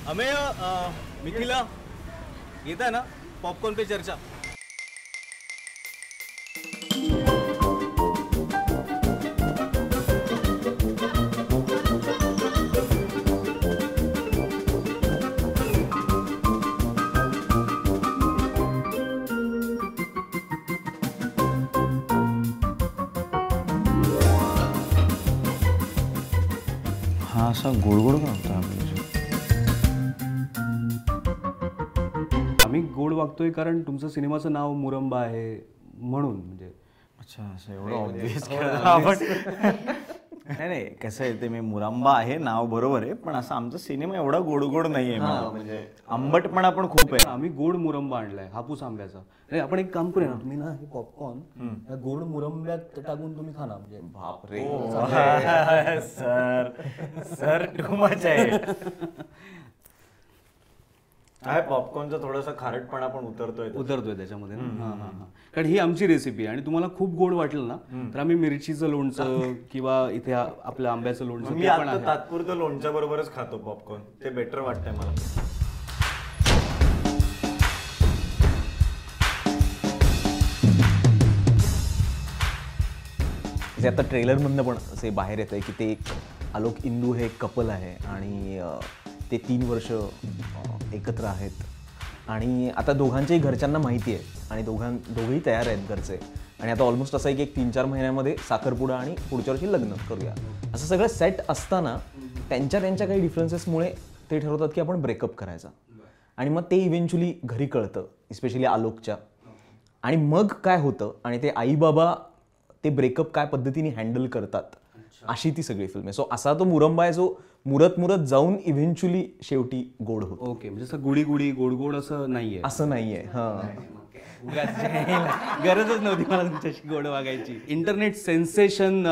अमेय मिथिला येत आहे ना पॉपकॉर्न पे चर्चा. हा असा गोड गोड का होता आपल्याला? आम्ही गोड वागतोय कारण तुमचं सिनेमाचं नाव मुरंबा आहे म्हणून. म्हणजे अच्छा असं एवढं ऑब्विस आपण नाही नाही कसं आहे ते मी मुरंबा आहे नाव बरोबर आहे पण असा आमचा सिनेमा एवढा गोड गोड नाही आहे म्हणजे आंबटपणा पण खूप आहे. आम्ही गोड मुरंबा आणलाय हापूस आंब्याचा. नाही आपण एक काम करूया ना तुम्ही ना हे पॉपकॉर्न गोड मुरंब्यात टाकून तुम्ही खा ना. म्हणजे बापरे सर सर टू मच आहे. काय पॉपकॉर्नचा थोडासा खारटपणा पण उतरतोय त्याच्यामध्ये ना. कारण ही आमची रेसिपी आहे आणि तुम्हाला खूप गोड वाटलं ना तर आम्ही मिरचीचं लोणचं किंवा इथे आपलं आंब्याचं लोणचं मी आता तात्पुरतं लोणच्या बरोबरच खातो पॉपकॉर्न. ते बेटर वाटतंय मला. जे आता ट्रेलरमधनं पण असे बाहेर येत आहे की ते आलोक इंदू हे कपल आहे आणि ते 3 वर्ष एकत्र आहेत आणि आता दोघांच्याही घरच्यांना माहिती आहे आणि दोघंही तयार आहेत घरचे. आणि आता ऑलमोस्ट असं आहे की 1-3-4 महिन्यामध्ये साखरपुडा आणि पुढच्या वर्षी लग्न करूया असं सगळं सेट असताना त्यांच्या काही डिफरन्सेसमुळे ते ठरवतात की आपण ब्रेकअप करायचा. आणि मग ते इव्हेंच्युअली घरी कळतं स्पेशली आलोकच्या. आणि मग काय होतं आणि ते आई बाबा ते ब्रेकअप काय पद्धतीने हँडल करतात अशी ती सगळी फिल्म आहे. सो असा तो मुरंबा आहे जो मुरत जाऊन इव्हेंच्युअली शेवटी गोड होतो. ओके म्हणजे असं गुडी गुडी गोड गोड असं नाहीये. असं नाहीये. गरजच नव्हती मला तुमच्याशी गोड वागायची. इंटरनेट सेन्सेशन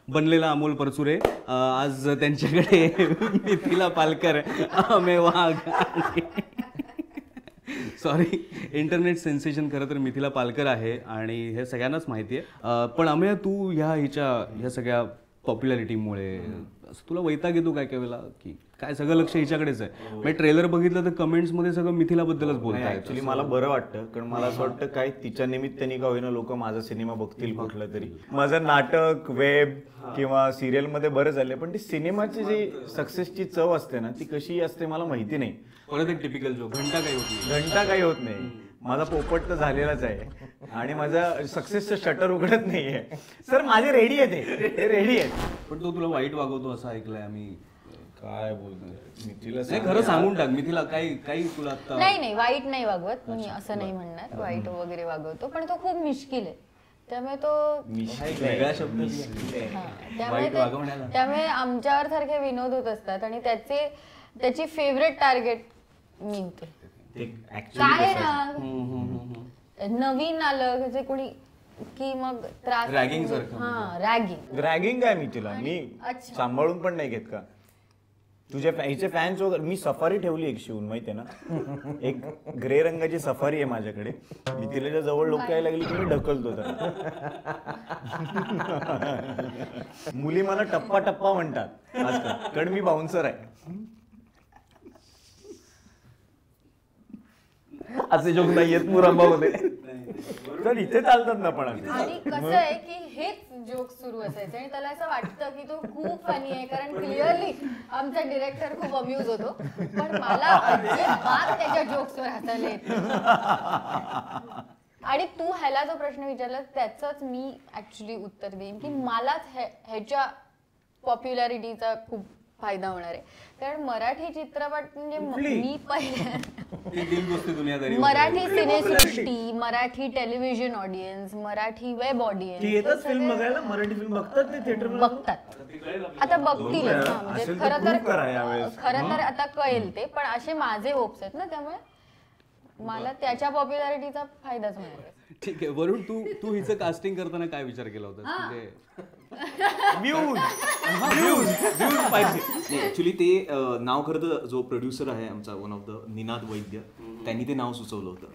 बनलेला अमोल परचुरे आज त्यांच्याकडे मिथिला पालकर अमेय वाघ सॉरी इंटरनेट सेन्सेशन खरं तर मिथिला पालकर आहे आणि हे सगळ्यांनाच माहिती आहे. पण अमेय तू ह्या सगळ्या पॉप्युलॅरिटीमुळे तुला वैताग येतो काय वेळेला की काय सगळं लक्ष हिच्याकडेच आहे. म्हणजे ट्रेलर बघितलं तर कमेंट्समध्ये सगळं मिथिलाबद्दलच बोलताय. ऍक्च्युली मला बरं वाटतं कारण मला असं वाटतं काय तिच्या निमित्ताने का होईना लोक माझा सिनेमा बघतील कुठलं तरी. माझं नाटक वेब किंवा सिरियल मध्ये बरं झाले पण ती सिनेमाची जी सक्सेसची चव असते ना ती कशी असते मला माहिती नाही. परत एक टिपिकल जो घंटा काही होत नाही. माझा पोपट तर झालेलाच आहे आणि माझा सक्सेसचं शटर उघडत नाहीये. सर माझे रेडी आहे ते रेडी आहेत. पण तो तुला वाईट वागवतो असं ऐकलंय आम्ही. काय बोलतोय मिथिला? नाही खरं सांगून टाक मिथिला. काही तुला आता नाही वाईट नाही वागवत मी असं नाही म्हणणार. वाईट वगैरे वागवतो पण तो खूप मिश्किल आहे. त्यामुळे तो वेगळा शब्द त्यामुळे आमच्यावर सारखे विनोद होत असतात आणि त्याची फेवरेट टार्गेट मी होते. काय ना नवीन आलं जे कोणी की मग त्रास रॅगिंग रॅगिंग काय मिथिला मी सांभाळून पण नाही घेत का? तुझ्या हिचे फॅन्स वगैरे मी सफारी ठेवली एक शिवून माहितीये ना. एक ग्रे रंगाची सफारी आहे माझ्याकडे. मिथिलाच्या जवळ लोक यायला लागली की मी ढकलतो तर मुली मला टप्पा टप्पा म्हणतात आजकाल कारण मी बाउन्सर आहे. असे जोक नाही आहेत मुरंबामध्ये तर इथे चालतात ना. पण आणि कसं आहे की हेच जोक सुरू असायचे आणि त्याला असं वाटतं की तो खूप फनी आहे कारण क्लिअरली आमचा डिरेक्टर खूप अम्यूज होतो पण मला अजिबात त्याच्या जोक्सवर हसायला येत. आणि तू ह्याला जो प्रश्न विचारला त्याचंच मी ऍक्च्युली उत्तर देईन की मलाच ह्याच्या पॉप्युलॅरिटीचा खूप फायदा होणार आहे. कारण मराठी चित्रपट म्हणजे मी मराठी सिनेसृष्टी Marathi television audience Marathi web audience film बघायला मराठी फिल्म बघतात ते थिएटर बघतात. आता बघतील म्हणजे खरं तर आता कळेल ते. पण असे माझे होप्स आहेत ना त्यामुळे मला त्याच्या पॉप्युलॅरिटीचा फायदाच होणार आहे. ठीक आहे. वरून तू हिचं कास्टिंग करताना काय विचार केला होता? ऍक्च्युली ते नाव खरं तर जो प्रोड्युसर आहे आमचा वन ऑफ द निनाद वैद्य त्यांनी ते नाव सुचवलं होतं.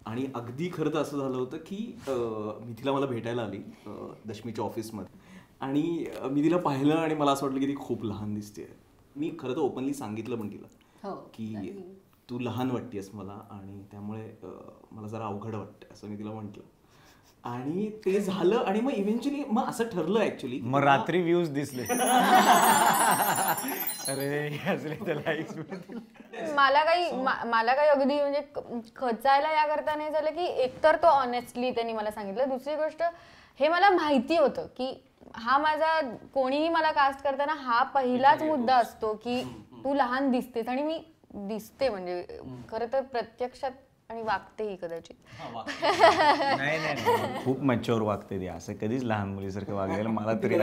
आणि अगदी खरं तर असं झालं होतं की मिथिला मला भेटायला आली दशमीच्या ऑफिसमध्ये आणि मी तिला पाहिलं आणि मला असं वाटलं की ती खूप लहान दिसते. मी खरं तर ओपनली सांगितलं पण तिला की तू लहान वाटतेस मला आणि त्यामुळे मला जरा अवघड वाटतं असं मी तिला म्हटलं आणि ते झालं आणि मग इव्हेंच्युअली मग असं ठरलं ऍक्च्युली मग रात्री व्ह्यूज दिसले अरे मला काही अगदी म्हणजे खचायला या करता नाही झालं की एकतर तो ऑनेस्टली त्यांनी मला सांगितलं, दुसरी गोष्ट हे मला माहिती होतं की हा माझा कोणीही मला कास्ट करताना हा पहिलाच मुद्दा असतो की तू लहान दिसतेस आणि मी दिसते म्हणजे खरं तर प्रत्यक्षात आणि वागतेही कदाचित. नाही खूप मॅच्युअर वागते ती, असं कधीच लहान मुलीसारखं वागायला मला तरी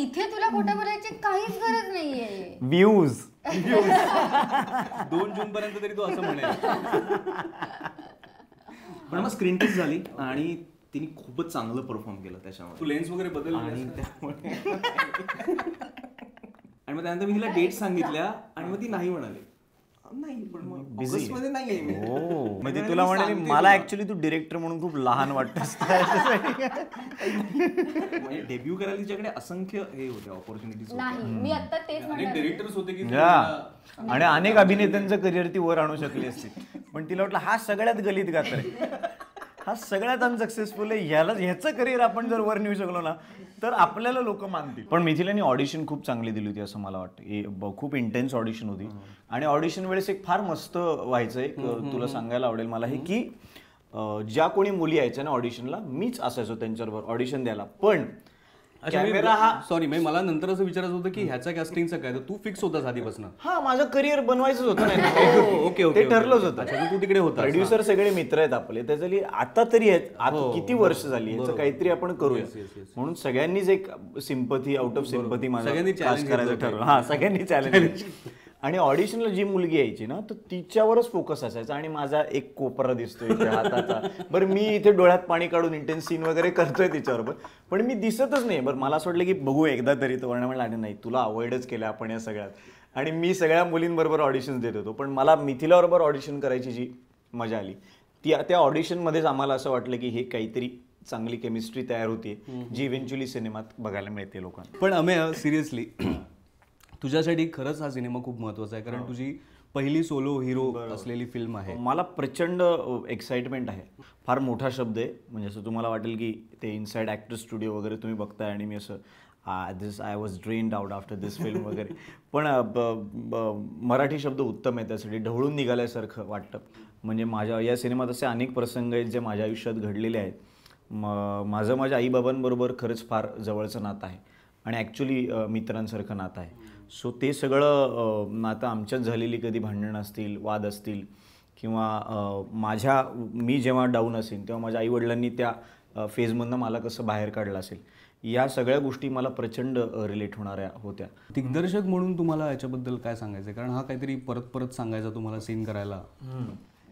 इथे तुला खोटं बोलायची काहीच गरज नाहीये. व्ह्यूज 2 जून पर्यंत तरी तू असं म्हणेल. पण मग स्क्रीन टेस्ट झाली आणि तिने खूपच चांगलं परफॉर्म केलं त्याच्यामध्ये. तू लेन्स वगैरे बदल आणि त्यामुळे आणि मग त्यानंतर मी तिला डेट सांगितल्या आणि मग ती नाही म्हणाली. नाही पण मग ऑगस्टमध्ये नाहीये मी. म्हणजे तुला म्हणाली मला ऍक्च्युली तू डिरेक्टर म्हणून खूप लहान वाटतस. म्हणजे डेब्यू करायला तिच्याकडे असंख्य हे होते ऑपॉर्च्युनिटीज. नाही मी आता तेच म्हणणार. डिरेक्टर्स होते की आणि अनेक अभिनेत्यांचं करिअर ती वर आणू शकली असती, पण तिला वाटलं हा सगळ्यात गलित गात आहे, हा सगळ्यात अनसक्सेसफुल आहे, ह्याचं करिअर आपण जर वर नेऊ शकलो ना तर आपल्याला लोक मानतील. पण मिथिलानी ऑडिशन खूप चांगली दिली होती असं मला वाटतं. खूप इंटेन्स ऑडिशन होती आणि ऑडिशन वेळेस एक फार मस्त व्हायचं एक तुला सांगायला आवडेल मला हे की ज्या कोणी मुली यायच्या ना ऑडिशनला मीच असायचो त्यांच्याबरोबर ऑडिशन द्यायला. पण कॅमेरा हा सॉरी मला नंतर असं विचारायचं होतं की ह्याचा कास्टिंगचा काय, तर तू फिक्स होतास आधीपासून. हा माझं करिअर बनवायचंच होतं ओके ते ठरलंच होतं. तू तिकडे होता. प्रोड्युसर सगळे मित्र आहेत आपले, त्याच्याली आता तरी आहेत, किती वर्ष झाली याचं काहीतरी आपण करूया म्हणून सगळ्यांनीच एक सिंपथी आउट ऑफ सिंपथी माझं कास्ट करायचं ठरवलं. हा सगळ्यांनी चॅलेंज. आणि ऑडिशनला जी मुलगी यायची ना तर तिच्यावरच फोकस असायचा आणि माझा एक कोपरा दिसतोय इथे हाताचा. बरं मी इथे डोळ्यात पाणी काढून इंटेन्स सीन वगैरे करतोय तिच्याबरोबर, पण मी दिसतच नाही. बरं मला असं वाटलं की बघू एकदा तरी, तो म्हणला आणि नाही तुला अवॉइडच केलं आपण या सगळ्यात. आणि मी सगळ्या मुलींबरोबर ऑडिशन देत होतो, पण मला मिथिलाबरोबर ऑडिशन करायची जी मजा आली त्या ऑडिशनमध्येच आम्हाला असं वाटलं की हे काहीतरी चांगली केमिस्ट्री तयार होती जी इव्हेंच्युअली सिनेमात बघायला मिळते लोकांना. पण अमेय सिरियसली तुझ्यासाठी खरंच हा सिनेमा खूप महत्वाचा आहे, कारण तुझी पहिली सोलो हिरो असलेली फिल्म आहे. मला प्रचंड एक्साइटमेंट आहे. फार मोठा शब्द आहे, म्हणजे असं तुम्हाला वाटेल की ते इनसाइड ॲक्टर स्टुडिओ वगैरे तुम्ही बघताय आणि मी असं I was drained out after this film वगैरे. पण मराठी शब्द उत्तम आहे त्यासाठी, ढवळून निघाल्यासारखं वाटतं. म्हणजे माझ्या या सिनेमात असे अनेक प्रसंग आहेत जे माझ्या आयुष्यात घडलेले आहेत. माझं माझ्या आईबाबांबरोबर खरंच फार जवळचं नातं आहे आणि ॲक्च्युली मित्रांसारखं नातं आहे. सो ते सगळं नातं आमच्यात झालेली कधी भांडणं असतील, वाद असतील किंवा मी जेव्हा डाऊन असेल तेव्हा माझ्या आईवडिलांनी त्या फेजमधनं मला कसं बाहेर काढलं असेल, या सगळ्या गोष्टी मला प्रचंड रिलेट होणाऱ्या होत्या. दिग्दर्शक म्हणून तुम्हाला याच्याबद्दल काय सांगायचं, कारण हा काहीतरी परत परत सांगायचा तुम्हाला सीन करायला.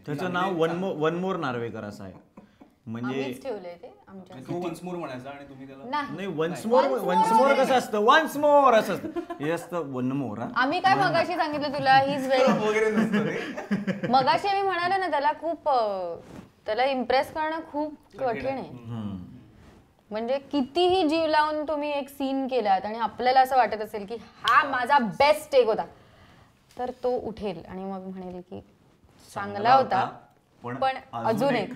त्याचं नाव वन मोर नार्वेकर असं आहे. म्हणजे ठेवलंय ते आमच्या. तू वन्स मोर म्हणायचा आणि तुम्ही त्याला नाही वन्स मोर कसं असतं, वन्स मोर असं असतं, हे असतं वन मोर. आम्ही काय मगाशी सांगितलं तुला, ही इज व्हेरी मगाशी मी म्हणाले ना त्याला इम्प्रेस करणं खूप कठीण आहे. म्हणजे कितीही जीव लावून तुम्ही एक सीन केलात आणि आपल्याला असं वाटत असेल की हा माझा बेस्ट टेक होता, तर तो उठेल आणि मग म्हणेल की चांगला होता पण अजून एक.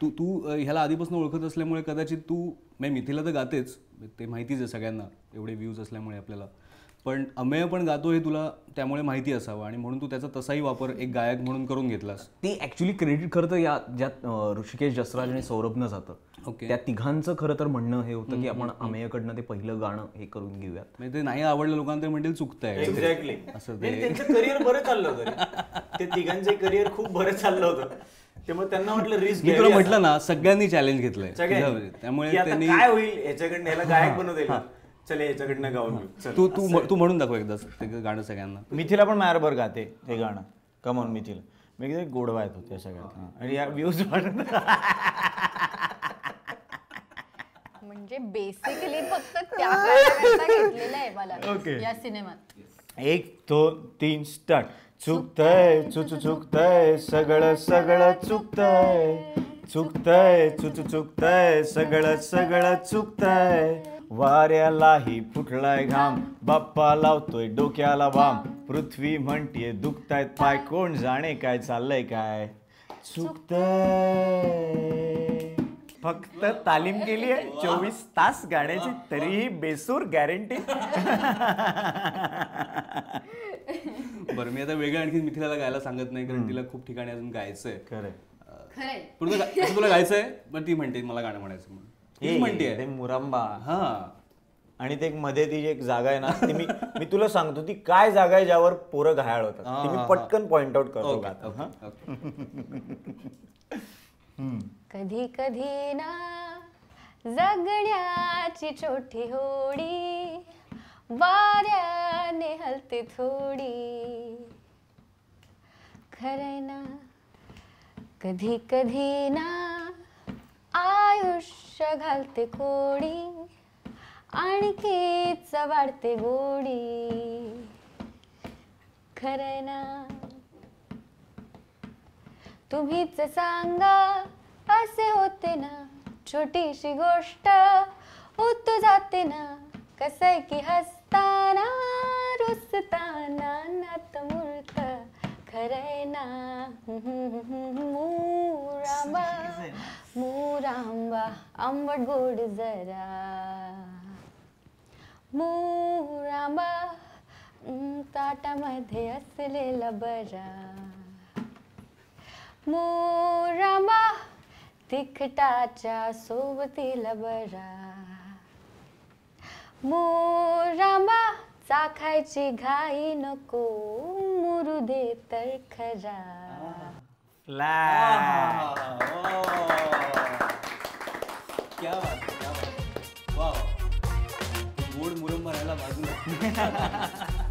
तू ह्याला आधीपासून ओळखत असल्यामुळे कदाचित तू मिथिला तर गातेच, ते माहितीच आहे सगळ्यांना एवढे व्ह्यूज असल्यामुळे आपल्याला, पण अमेय पण गातो हे तुला त्यामुळे माहिती असावं आणि म्हणून तू त्याचा तसाही वापर एक गायक म्हणून करून घेतलास. ते ऍक्च्युली क्रेडिट खरं तर या ज्यात ऋषिकेश जसराज आणि सौरभनं जातं. ओके. त्या तिघांचं खरं तर म्हणणं हे होतं की आपण अमेयकडनं ते पहिलं गाणं हे करून घेऊयात. म्हणजे ते नाही आवडलं लोकांना, ते म्हणतील चुकतंय. एक्झॅक्टली. असं त्यांचं करिअर बरं चाललं होतं, ते तिघांचे करिअर खूप बरं चाललं होतं, त्यामुळे त्यांना म्हटलं रिस्क. मी तुला म्हटलं ना सगळ्यांनी चॅलेंज घेतलंय, त्यामुळे त्यांनी काय होईल याच्याकडनं याला गायक बनवता येईल, चले याच्याकडनं गाऊन घेऊ. तू म्हणून दाखव एकदा ते गाणं सगळ्यांना. मिथिला पण माझ्याबरोबर गाते हे गाणं, कमॉन मिथिला. मी किती गोडवा येत होत्या सगळ्यात आणि या व्ह्यूज म्हणजे बेसिकली फक्त त्या गाण्याकरता घेतलेलं आहे मला या सिनेमात. 1 2 3 स्टार्ट. चुकतंय चुकतंय सगळं चुकतंय, चुकतंय चुकतंय सगळं चुकतंय, वाऱ्यालाही फुटलाय घाम, बाप्पा लावतोय डोक्याला बाम, पृथ्वी म्हणतीये दुखतायत पाय, कोण जाणे काय चाललंय काय चुकतंय. फक्त तालीम केली आहे 24 तास गाण्याची, तरीही बेसूर गॅरंटी. बरं मी आता वेगळं आणखी मिथिलाला गायला सांगत नाही, कारण तिला खूप ठिकाणी अजून गायचंय. खरंय. खरंय. पण तुला गायचंय, पण ती म्हणते मला गाणं म्हणायचं म्हणून. ती म्हणते ते मुरांबा. हा. आणि ते एक मध्ये ती एक जागा आहे ना, ती मी तुला सांगतो ती काय जागा आहे ज्यावर पोरं घायाळ होतात, ती मी पटकन पॉइंट आउट करतो गाता. कधी कधी ना जगण्याची छोटी होडी वाऱ्याने हलते थोडी. खरंय ना कधी कधी ना आयुष्य घालते कोडी, आणखीच वाढते गोडी. खरंय ना तुम्हीच सांगा असे होते ना, छोटीशी गोष्ट उतू जाते ना, कसंय की हसताना रुसताना नात मुळत. खरंय ना मोरांबा मोरांबा आंबट गोड जरा, मोरांबा ताटामध्ये असलेला बरा, मोरांबा तिखटाच्या सोबतीला बरा, मोरांबा चाखायची घाई नको, मुरू दे तर खरा. क्या बात, क्या बात. वा, गोड मुरंबा राहिला बाजूला.